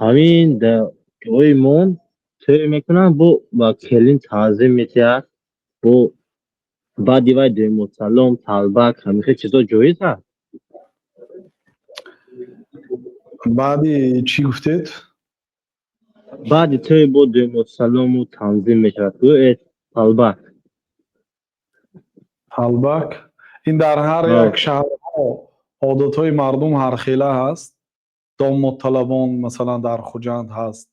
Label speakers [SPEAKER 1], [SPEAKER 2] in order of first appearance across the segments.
[SPEAKER 1] همین در تویمون توی میکنن با کلین تعظیم میتیاد با بعد دیوای دوی سلام طلبک همیشه چیزا جایز هست.
[SPEAKER 2] بعدی چی گفتید؟
[SPEAKER 1] بعد توی با دوی سلام و تنظیم میشود و طلبک
[SPEAKER 2] طلبک این در هر یک شهر عادتهای مردم هر خیله هست. داماد طلبان مثلا در خوجند هست.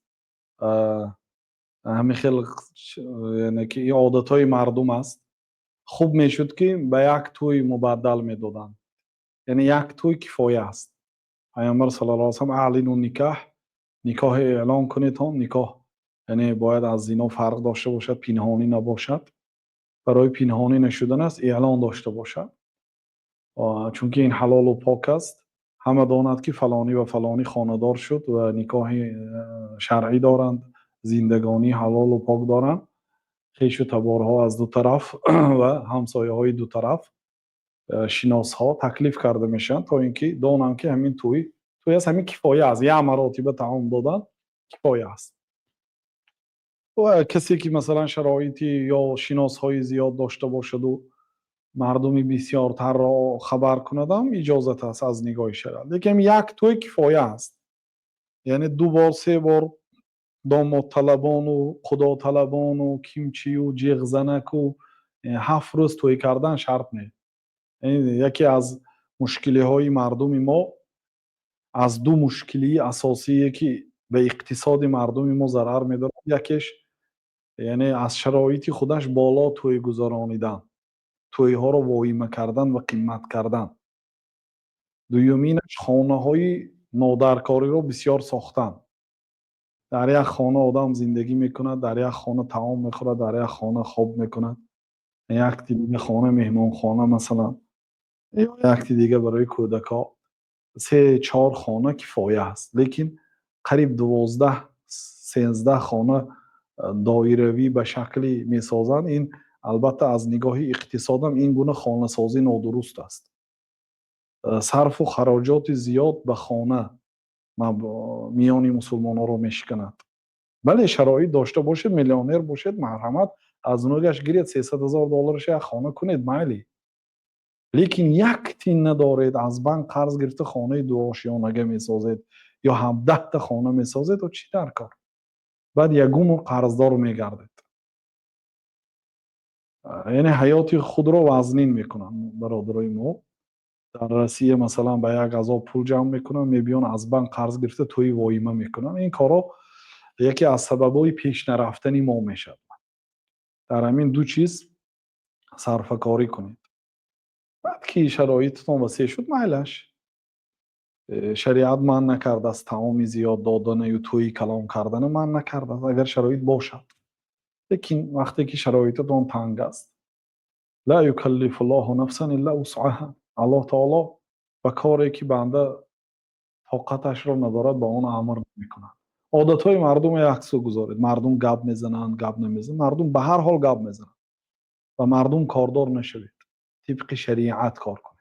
[SPEAKER 2] همین خیلی یعنی که این عادتهای مردم است. خوب میشد که به یک توی مبدل میدادن، یعنی یک توی کفایه است. پیامبر صلی الله علیه و سلم اعلنوا نکاح اعلان کنید هم نکاح، یعنی باید از زنا فرق داشته باشد، پنهانی نباشد. برای پنهانی نشدن است اعلان داشته باشد، چون که این حلال و پاک است. همه داند که فلانی و فلانی خانه‌دار شد و نکاح شرعی دارند، زندگانی حلال و پاک دارند. خویش و تبارها از دو طرف و همسایه های دو طرف، شناس ها تکلیف کرده میشن تا اینکه دانند که همین توی از همین کفایه است. یه مراتب تعام دادن کفایه است. و کسی که مثلا شرایطی یا شناس های زیاد داشته باشد و مردمی بسیارتر را خبر کندم اجازت است از نگاه شرع. لیکن یک توی کفایه است، یعنی دو بار سه بار داماد طلبان و خدا طلبان و کیمچی و جیغ زنک و 7 روز توی کردن شرط نه. یکی از مشکلی های مردم ما، از دو مشکلی اساسی که به اقتصاد مردم ما ضرر میداره، یکیش یعنی از شرایط خودش بالا توی گذرانیدن، توی ها رو واهمه کردن و قیمت کردن. دومینش خانه های نادرکاری رو بسیار ساختن. در یک خانه آدم زندگی میکند، در یک خانه طعام میخورد، در یک خانه خواب میکند، یک دیگه خانه مهمان خانه مثلا، یا یک دیگه برای کودکا. 3-4 خانه کفایه است. لیکن قریب 12-13 خانه دایروی به شکلی میسازند. این البته از نگاه اقتصادم این گونه خانه سازی نادرست است. صرف و خراجات زیاد به خانه میان مسلمان ها رو میشکند. بله شرایط داشته باشید، میلیونر باشید، مرحمت از نوگش گیرید $300,000 یک خانه کنید مایلی. لیکن یک تین ندارید، از بانک قرض گرفته خانه 2 آشیانگه میسازید یا 17 تا خانه میسازید و چی در کار؟ بعد یگون قرضدار میگردید. یعنی حیات خود رو وزنین میکنن برادرای ما. در روسیه مثلا به یک غذا پول جمع میکنن، میبیان از بانک قرض گرفته توی واهمه میکنن. این کارا یکی از سببای پیش نرفتن ما میشد. در همین دو چیز صرفه کاری کنید. بعد که شرایطتون وسیع شد مایلش، شریعت من نکرده است طعام زیاد دادن یا توی کلام کردن من نکرده است اگر شرایط باشد. لیکن وقتی که شرایطتون تنگ است، لا یکلف الله نفسا الا وسعها. الله تعالی به کاری که بنده طاقتش را ندارد به اون امر میکنه. عادتهای مردم عکس گذارید. مردم گپ میزنند، گپ نمیزنند. مردم به هر حال گپ میزنند و مردم کاردار نشوید. طبق شریعت کار کنید.